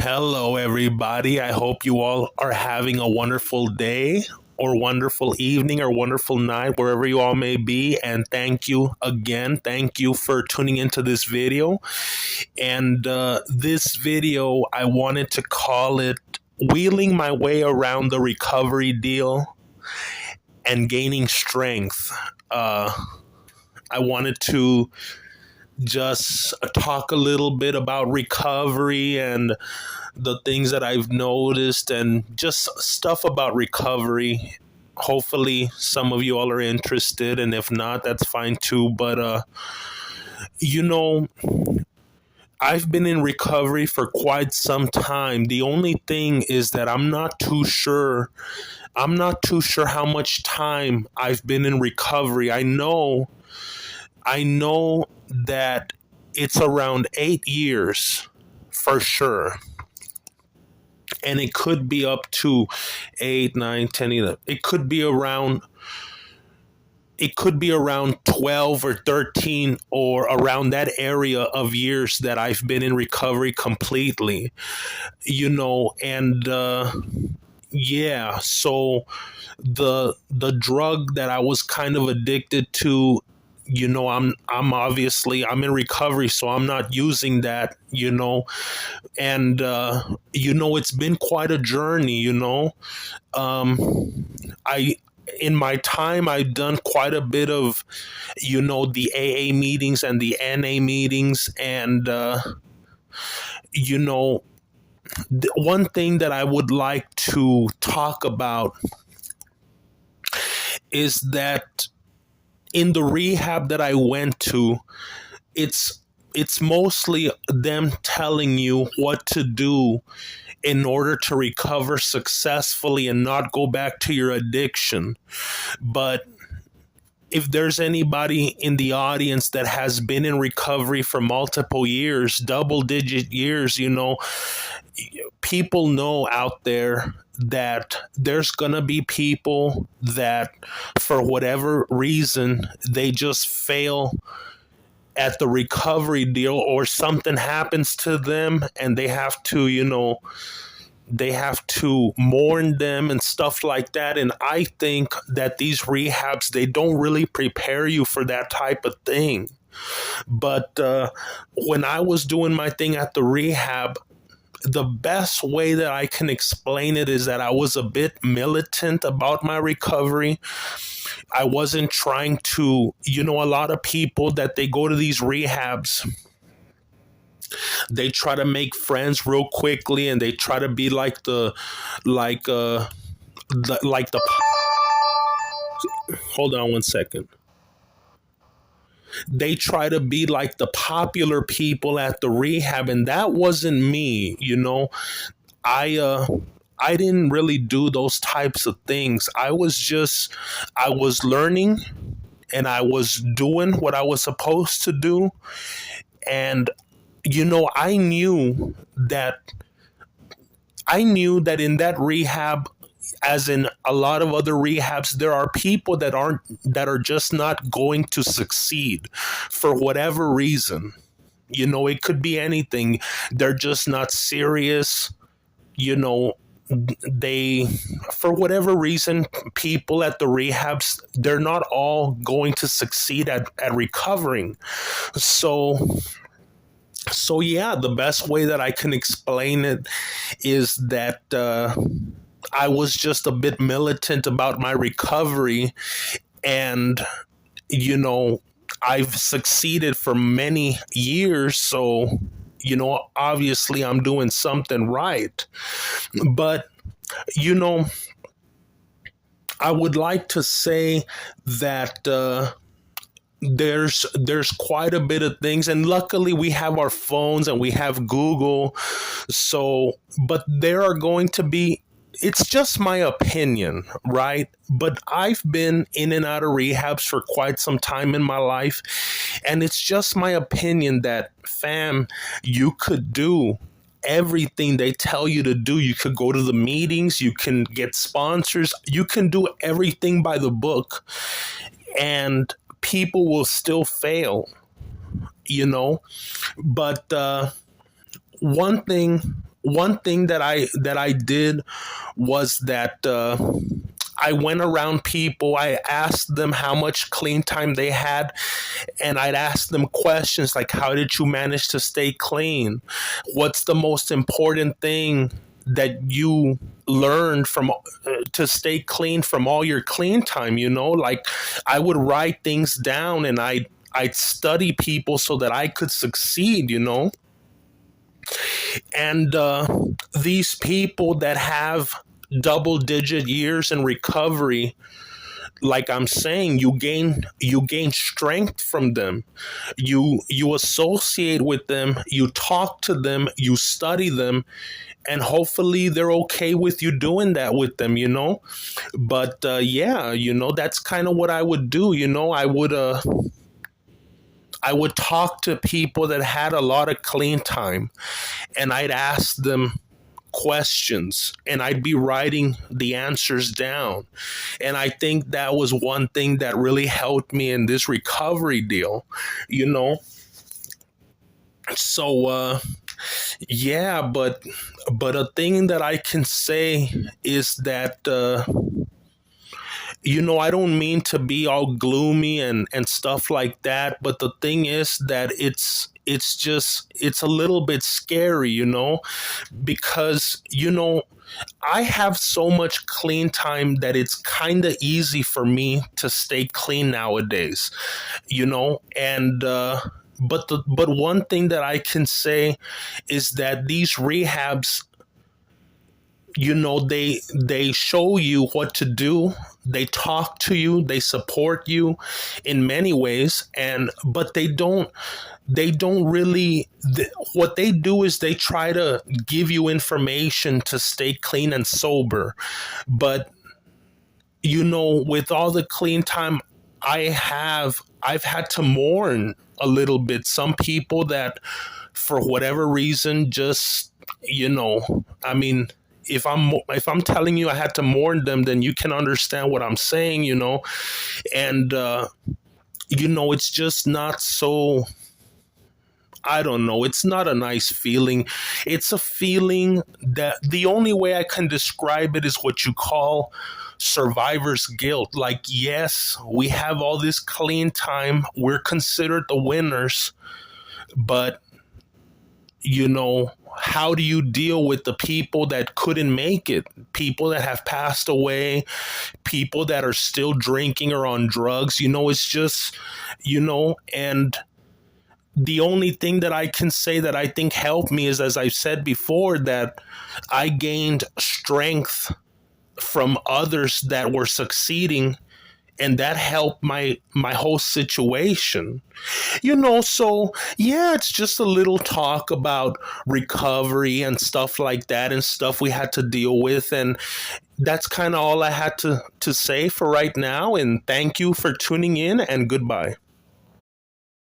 Hello, everybody. I hope you all are having a wonderful day or wonderful evening or wonderful night, wherever you all may be. And thank you again. Thank you for tuning into this video. And this video, I wanted to call it Wheeling My Way Around the Recovery Deal and Gaining Strength. I wanted to just talk a little bit about recovery and the things that I've noticed and just stuff about recovery. Hopefully, some of you all are interested, and if not, that's fine too. But, you know, I've been in recovery for quite some time. The only thing is that I'm not too sure. I'm not too sure how much time I've been in recovery. I know that it's around 8 years for sure. And it could be up to 8, 9, 10, 11. It could be around 12 or 13 or around that area of years that I've been in recovery completely. And yeah, so the drug that I was kind of addicted to, I'm obviously I'm in recovery, so I'm not using that, and it's been quite a journey. I In my time I've done quite a bit of the AA meetings and the NA meetings, and one thing that I would like to talk about is that in the rehab that I went to, it's mostly them telling you what to do in order to recover successfully and not go back to your addiction. But if there's anybody in the audience that has been in recovery for multiple years, double digit years, people know out there that there's going to be people that, for whatever reason, they just fail at the recovery deal, or something happens to them and they have to mourn them and stuff like that. And I think that these rehabs, they don't really prepare you for that type of thing. But when I was doing my thing at the rehab, the best way that I can explain it is that I was a bit militant about my recovery. I wasn't trying to, a lot of people that they go to these rehabs, they try to make friends real quickly, and they try to be like the hold on one second. They try to be like the popular people at the rehab, and that wasn't me. I didn't really do those types of things. I was learning, and I was doing what I was supposed to do. And I knew that in that rehab, as in a lot of other rehabs, there are people that are just not going to succeed for whatever reason. It could be anything. They're just not serious. They, for whatever reason, people at the rehabs, they're not all going to succeed at recovering. So yeah, the best way that I can explain it is that I was just a bit militant about my recovery, and I've succeeded for many years, so obviously I'm doing something right. But I would like to say that there's quite a bit of things, and luckily we have our phones and we have Google. But there are going to be, it's just my opinion, right? But I've been in and out of rehabs for quite some time in my life, and it's just my opinion that, fam, you could do everything they tell you to do. You could go to the meetings, you can get sponsors, you can do everything by the book, and people will still fail. But one thing one thing that I did was that I went around people. I asked them how much clean time they had, and I'd ask them questions like, "How did you manage to stay clean? What's the most important thing that you learned from to stay clean from all your clean time?" Like I would write things down, and I'd study people so that I could succeed. And these people that have double digit years in recovery, like I'm saying, you gain strength from them. You associate with them, you talk to them, you study them, and hopefully they're okay with you doing that with them. But yeah, that's kind of what I would do. I would talk to people that had a lot of clean time, and I'd ask them questions, and I'd be writing the answers down. And I think that was one thing that really helped me in this recovery deal, you know. So yeah, but a thing that I can say is that I don't mean to be all gloomy and stuff like that, but the thing is that it's a little bit scary, because I have so much clean time that it's kind of easy for me to stay clean nowadays, and but one thing that I can say is that these rehabs, they show you what to do, they talk to you, they support you in many ways, and but they don't really, what they do is they try to give you information to stay clean and sober. But with all the clean time I've had to mourn a little bit some people that for whatever reason just, I mean, if I'm telling you I had to mourn them, then you can understand what I'm saying, and it's just not so, I don't know, it's not a nice feeling. It's a feeling that the only way I can describe it is what you call survivor's guilt. Like, yes, we have all this clean time, we're considered the winners, but how do you deal with the people that couldn't make it? People that have passed away, people that are still drinking or on drugs, it's just, and the only thing that I can say that I think helped me is, as I've said before, that I gained strength from others that were succeeding, and that helped my whole situation. So yeah, it's just a little talk about recovery and stuff like that, and stuff we had to deal with, and that's kind of all I had to say for right now. And thank you for tuning in, and goodbye.